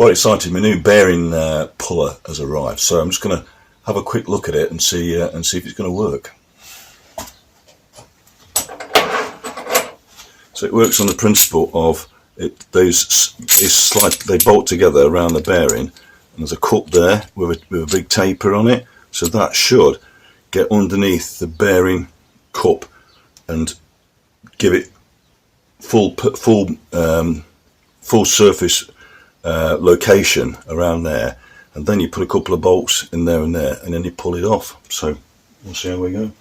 quite excited. My new bearing puller has arrived, so I'm just going to have a quick look at it and see if it's going to work. So it works on the principle of they bolt together around the bearing, and there's a cup there with a big taper on it, so that should get underneath the bearing cup and give it full surface location around there, and then you put a couple of bolts in there and there, and then you pull it off. So we'll see how we go.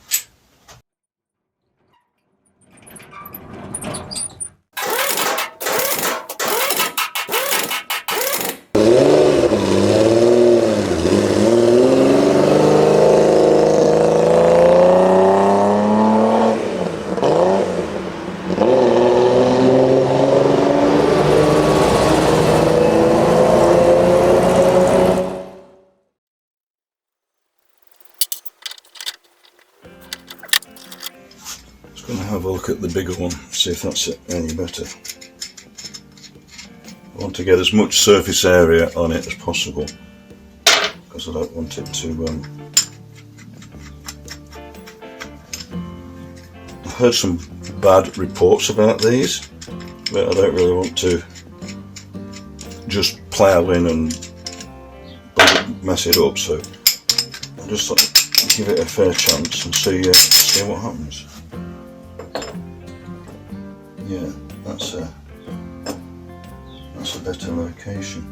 Going to have a look at the bigger one, see if that's any better. I want to get as much surface area on it as possible because I don't want it to. I've heard some bad reports about these, but I don't really want to just plough in and mess it up. So I'll just give it a fair chance and see what happens. Yeah, that's a better location.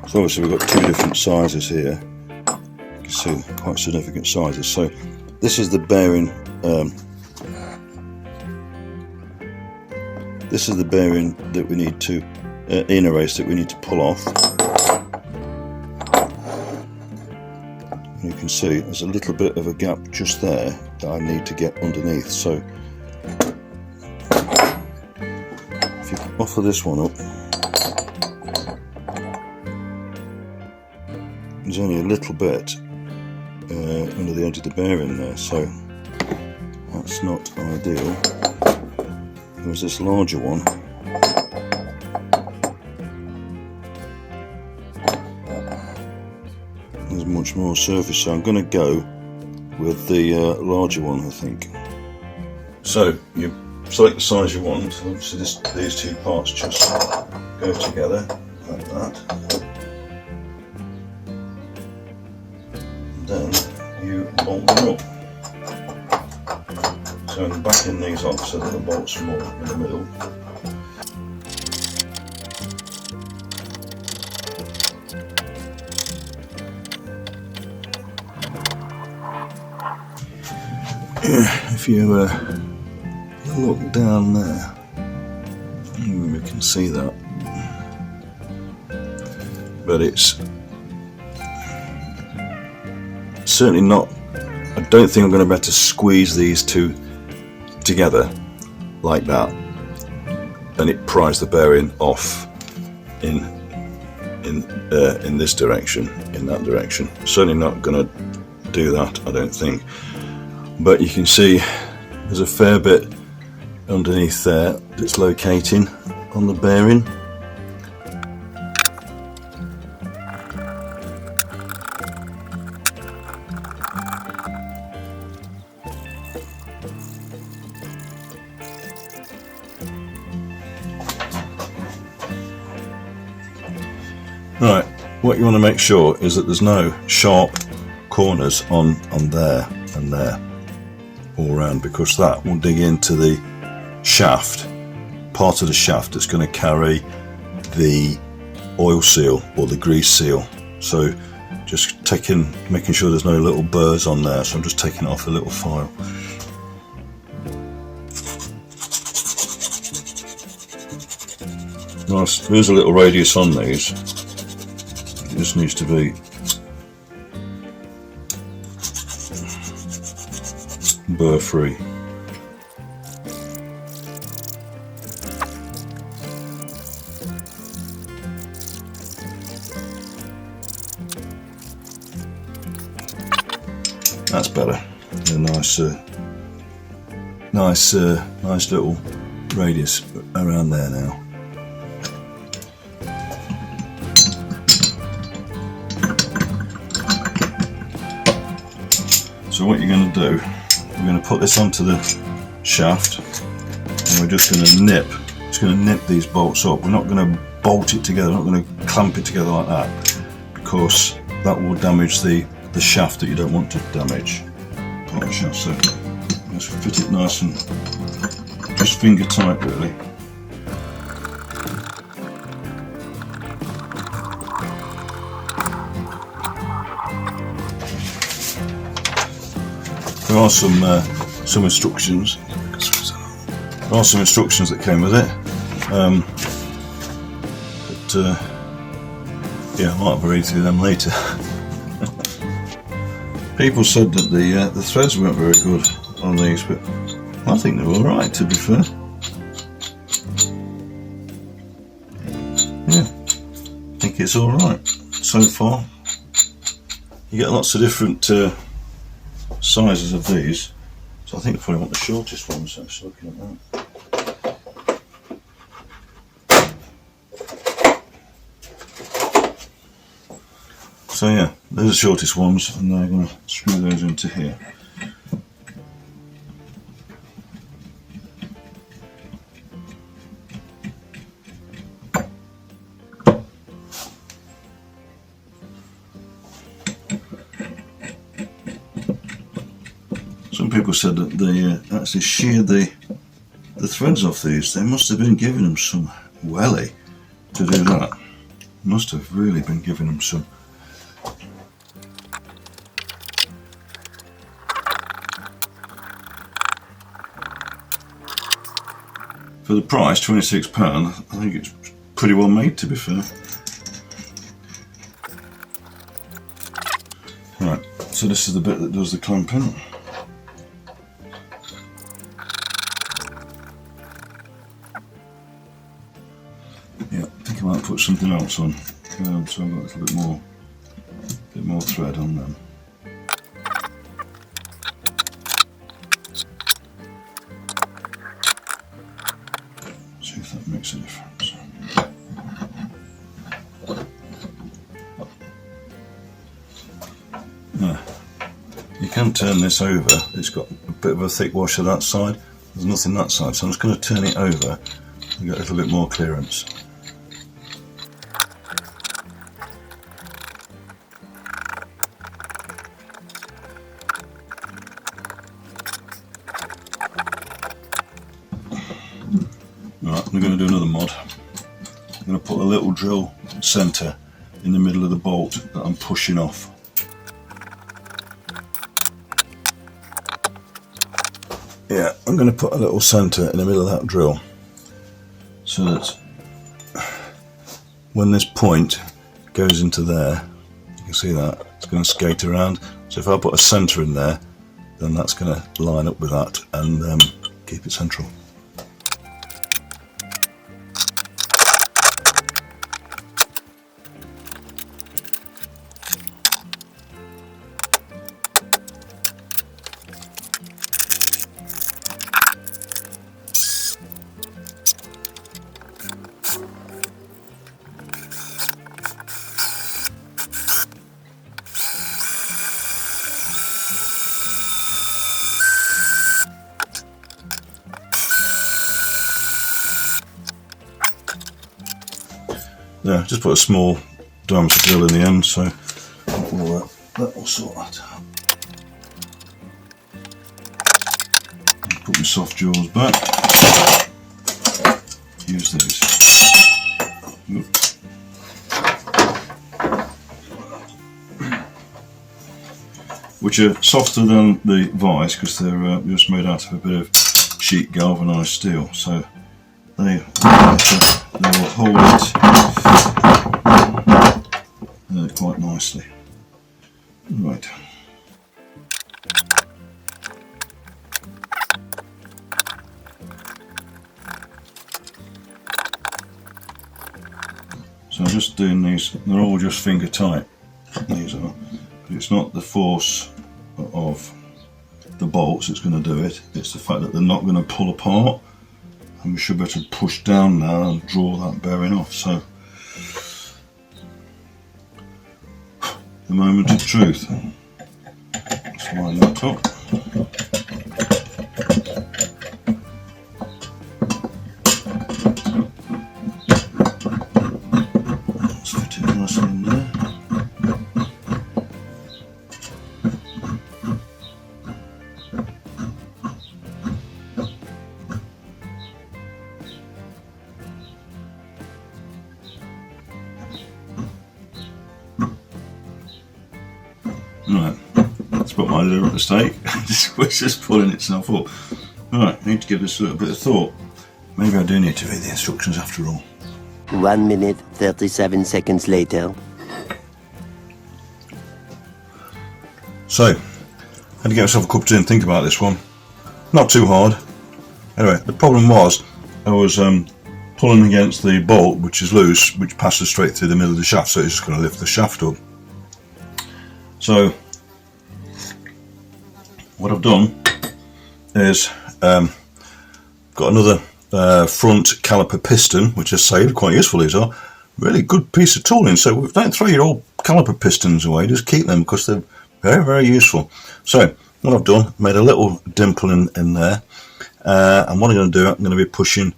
So obviously we've got two different sizes here. You can see quite significant sizes. So this is the bearing. This is the bearing that we need to inner race that we need to pull off. You can see there's a little bit of a gap just there that I need to get underneath. So if you offer this one up, there's only a little bit under the edge of the bearing there, so that's not ideal. There's this larger one. There's much more surface, so I'm going to go with the larger one, I think. So you select the size you want. So these two parts just go together like that. And then you bolt them up. So I'm backing these off so that the bolts are more in the middle. If you look down there, we can see that, but it's certainly not. I don't think I'm going to be able to squeeze these two together like that and it pries the bearing off in this direction, in that direction. Certainly not going to do that, I don't think. But you can see there's a fair bit underneath there that's locating on the bearing. Right, what you want to make sure is that there's no sharp corners on there and there all around, because that will dig into the shaft, part of the shaft that's going to carry the oil seal or the grease seal. So just making sure there's no little burrs on there. So I'm just taking off a little file. Nice, there's a little radius on these. It just needs to be burr free. That's better. A nice little radius around there now. So what you're going to do, we're going to put this onto the shaft, and we're just going to nip these bolts up. We're not going to bolt it together, we're not going to clamp it together like that, because that will damage the shaft that you don't want to damage. Part of the shaft. So just fit it nice and just finger tight really. There are some instructions. There are some instructions that came with it, but yeah, I might have to read through them later. People said that the threads weren't very good on these, but I think they're all right, to be fair. Yeah, I think it's all right so far. You get lots of different sizes of these, so I think I probably want the shortest ones. So just looking at that. So yeah, those are the shortest ones, and they're going to screw those into here. Some people said that they actually sheared the threads off these. They must have been giving them some welly to do that. Must have really been giving them some. For the price, £26, I think it's pretty well made, to be fair. Right, so this is the bit that does the clamping. Yeah, I think I might put something else on, so I've got a little bit more thread on them. See if that makes a difference. Yeah. You can turn this over. It's got a bit of a thick wash on that side. There's nothing that side, so I'm just going to turn it over and get a little bit more clearance. Right, I'm going to do another mod. I'm going to put a little drill centre in the middle of the bolt that I'm pushing off. Yeah, I'm going to put a little centre in the middle of that drill, so that when this point goes into there, you can see that it's going to skate around. So if I put a centre in there, then that's going to line up with that and keep it central. Yeah, just put a small diameter drill in the end, so that will sort that out. Put my soft jaws back. Use these. Which are softer than the vise because they're just made out of a bit of sheet galvanised steel, so they will hold it quite nicely. Right. So I'm just doing these, they're all just finger tight, these are, but it's not the force of the bolts that's going to do it, it's the fact that they're not going to pull apart and we should be able to push down now and draw that bearing off. So the moment of truth. Let's line that up. Let's fit it nicely in there. Right, that's put my little mistake. It's just pulling itself up. Right, I need to give this a little bit of thought. Maybe I do need to read the instructions after all. 1 minute, 37 seconds later. So, had to get myself a cup of tea and think about this one. Not too hard. Anyway, the problem was I was pulling against the bolt, which is loose, which passes straight through the middle of the shaft, so it's just going to lift the shaft up. So what I've done is got another front caliper piston, which I saved, quite useful. These are really good piece of tooling, so don't throw your old caliper pistons away, just keep them because they're very, very useful. So what I've done, made a little dimple in there, and what I'm going to do, I'm going to be pushing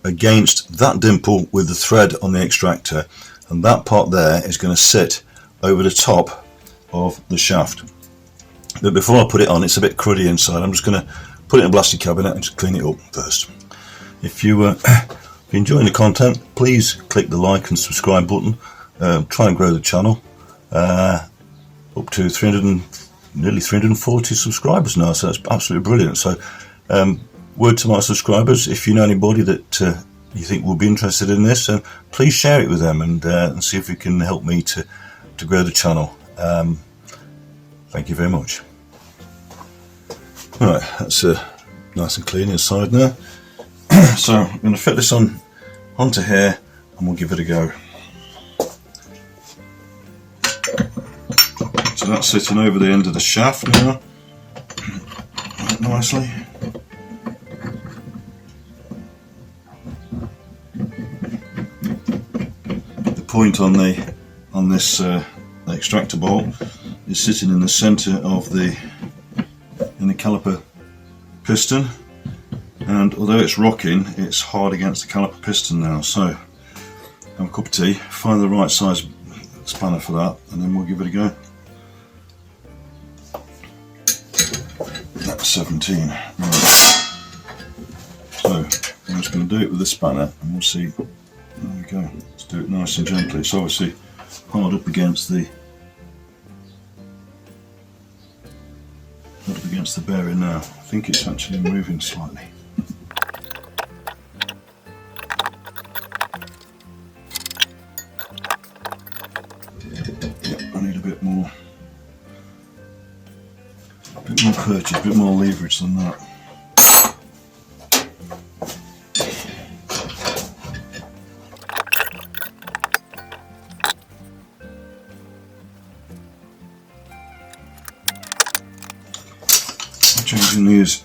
against that dimple with the thread on the extractor, and that part there is going to sit over the top of the shaft. But before I put it on, it's a bit cruddy inside. I'm just going to put it in a plastic cabinet and just clean it up first. If you're enjoying the content, please click the like and subscribe button. Try and grow the channel up to nearly 340 subscribers now, so that's absolutely brilliant. So word to my subscribers, if you know anybody that you think will be interested in this, please share it with them and see if you can help me to grow the channel. Thank you very much. Right, that's nice and clean inside now. So I'm going to fit this onto here and we'll give it a go. So that's sitting over the end of the shaft now, quite nicely. The point on this extractor bolt is sitting in the centre of the caliper piston, and although it's rocking, it's hard against the caliper piston now. So have a cup of tea, find the right size spanner for that, and then we'll give it a go. That's 17. Right. So I'm just going to do it with the spanner and we'll see. There we go. Let's do it nice and gently. It's obviously hard up against the bearing now. I think it's actually moving slightly. Yep, I need a bit more purchase, a bit more leverage than that. Changing these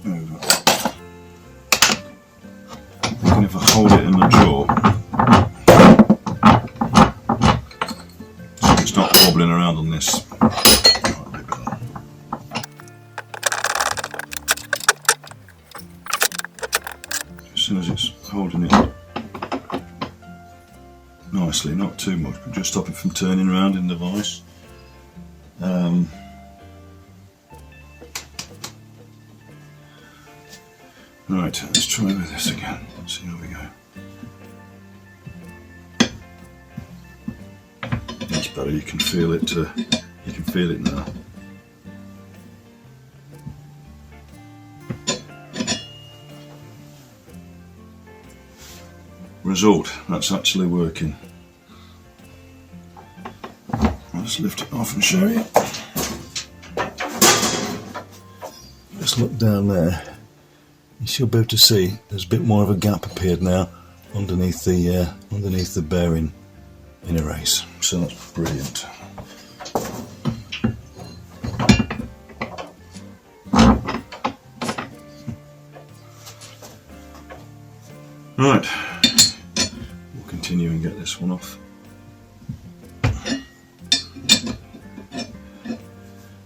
over. Thinking if I hold it in the jaw, so it's not wobbling around on this. As soon as it's holding it nicely, not too much, but just stop it from turning around in the vise. Right, let's try with this again. See how we go. That's better. You can feel it. You can feel it now. Result. That's actually working. Let's lift it off and show you. Just look down there. You should be able to see there's a bit more of a gap appeared now underneath the bearing in a race. So that's brilliant. Right, we'll continue and get this one off.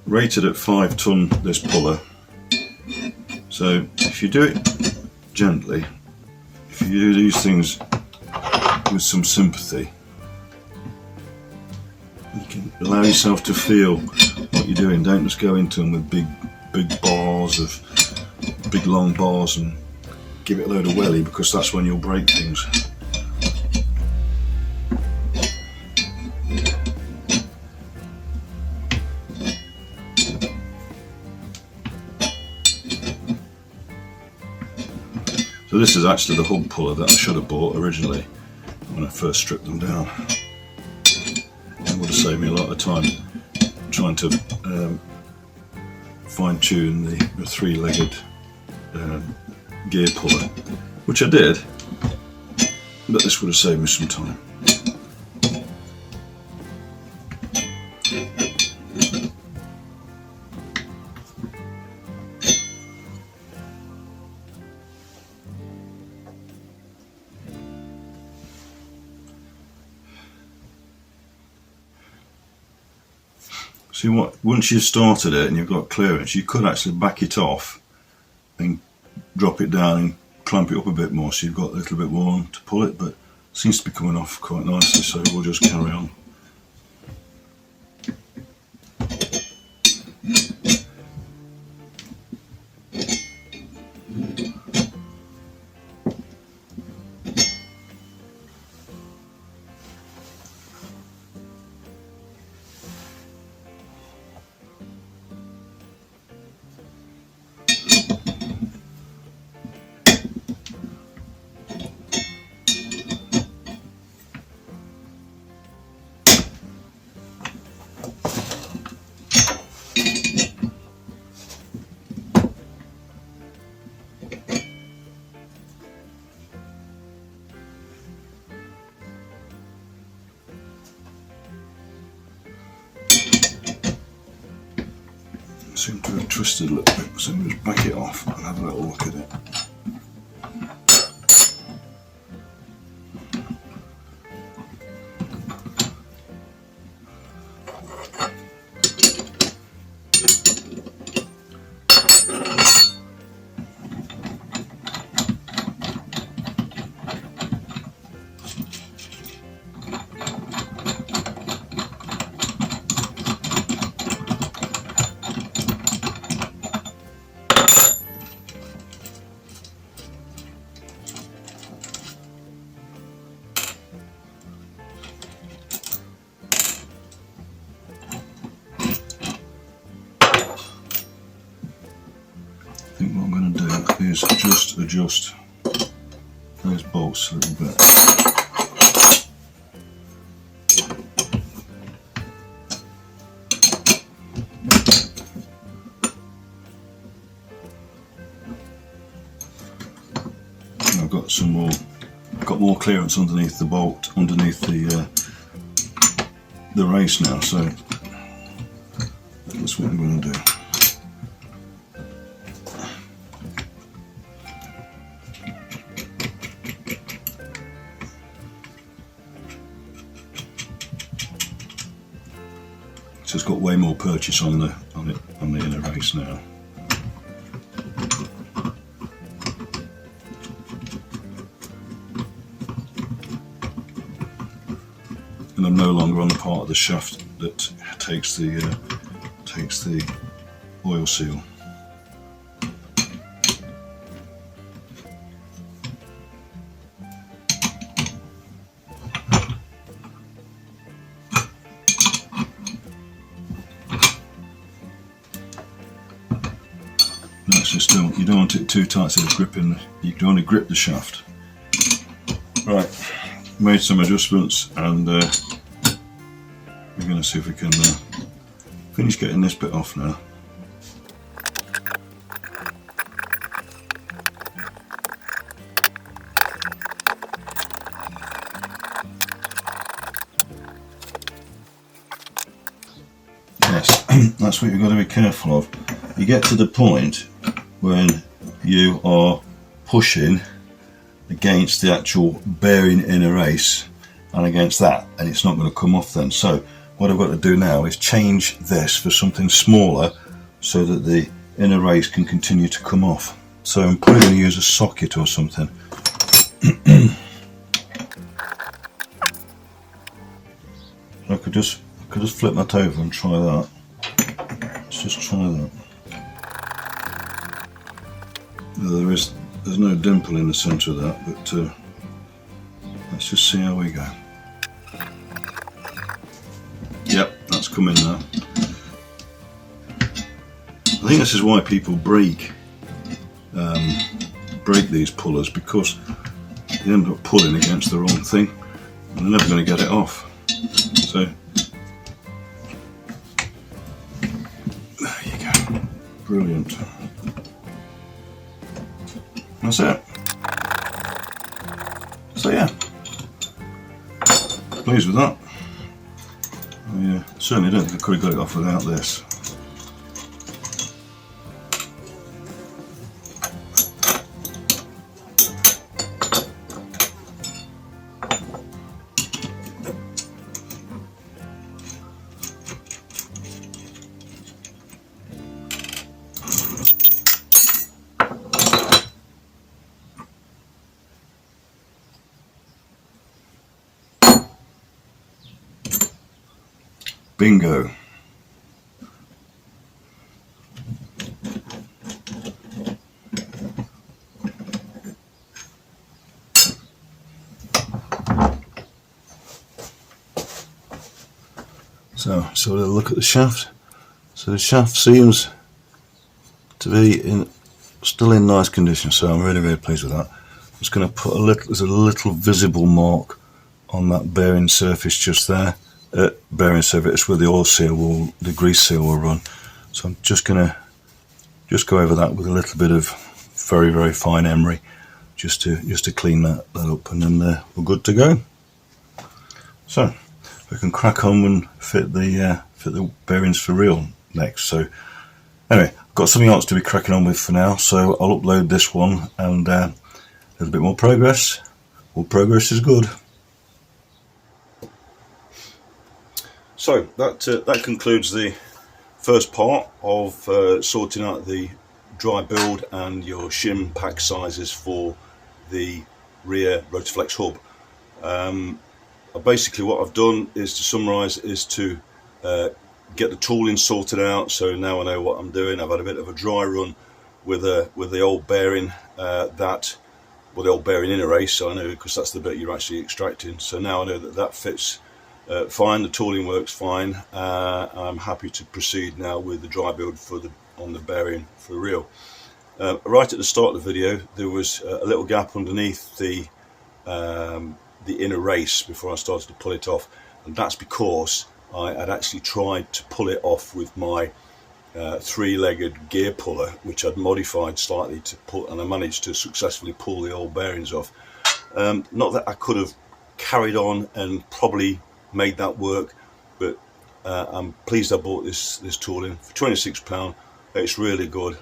Rated at 5 ton, this puller. So if you do it gently, if you do these things with some sympathy, you can allow yourself to feel what you're doing. Don't just go into them with big bars of big long bars and give it a load of welly, because that's when you'll break things. So this is actually the hub puller that I should have bought originally when I first stripped them down. It would have saved me a lot of time trying to fine tune the three-legged gear puller, which I did, but this would have saved me some time. See, once you've started it and you've got clearance, you could actually back it off and drop it down and clamp it up a bit more, so you've got a little bit more on to pull it, but it seems to be coming off quite nicely, so we'll just carry on. Seem to have twisted a little bit, so we'll just back it off and have a little look at it. I think what I'm going to do is just adjust those bolts a little bit. And I've got more clearance underneath the bolt, underneath the race now, so that's what I'm going to do. So it's got way more purchase on the inner race now. And I'm no longer on the part of the shaft that takes the oil seal. Still, you don't want it too tight so it's gripping. You can only grip the shaft. Right, made some adjustments, and we're going to see if we can finish getting this bit off now. Yes, that's what you've got to be careful of. You get to the point when you are pushing against the actual bearing inner race and against that, and it's not going to come off then. So what I've got to do now is change this for something smaller so that the inner race can continue to come off. So I'm probably going to use a socket or something. I could just flip that over and try that. Let's just try that. There's no dimple in the centre of that, but let's just see how we go. Yep, that's coming now. I think this is why people break these pullers, because they end up pulling against the wrong thing and they're never going to get it off. So there you go, brilliant. That's it. So yeah, pleased with that. I certainly don't think I could have got it off without this. Bingo. So a little look at the shaft. So the shaft seems to be still in nice condition, so I'm really pleased with that. I'm just going to put there's a little visible mark on that bearing surface just there. Bearing surface where the oil seal the grease seal will run. So I'm just going to go over that with a little bit of very fine emery, just to clean that up, and then we're good to go. So we can crack on and fit the bearings for real next. So anyway, I've got something else to be cracking on with for now, so I'll upload this one and a little bit more progress. All progress is good. So that concludes the first part of sorting out the dry build and your shim pack sizes for the rear Rotoflex hub. Basically what I've done is, to summarise, is to get the tooling sorted out. So now I know what I'm doing. I've had a bit of a dry run with the old bearing the old bearing inner race, so I know, because that's the bit you're actually extracting. So now I know that fits fine, the tooling works fine. I'm happy to proceed now with the dry build on the bearing for real. Right at the start of the video there was a little gap underneath the inner race before I started to pull it off, and that's because I had actually tried to pull it off with my three-legged gear puller, which I'd modified slightly to pull, and I managed to successfully pull the old bearings off. Not that I could have carried on and probably made that work, but I'm pleased I bought this tooling for £26. It's really good.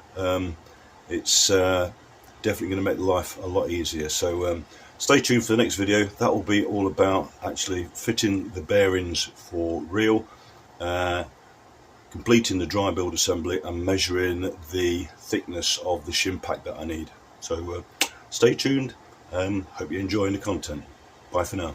It's definitely going to make life a lot easier. So stay tuned for the next video. That will be all about actually fitting the bearings for real, completing the dry build assembly, and measuring the thickness of the shim pack that I need. So stay tuned, and hope you're enjoying the content. Bye for now.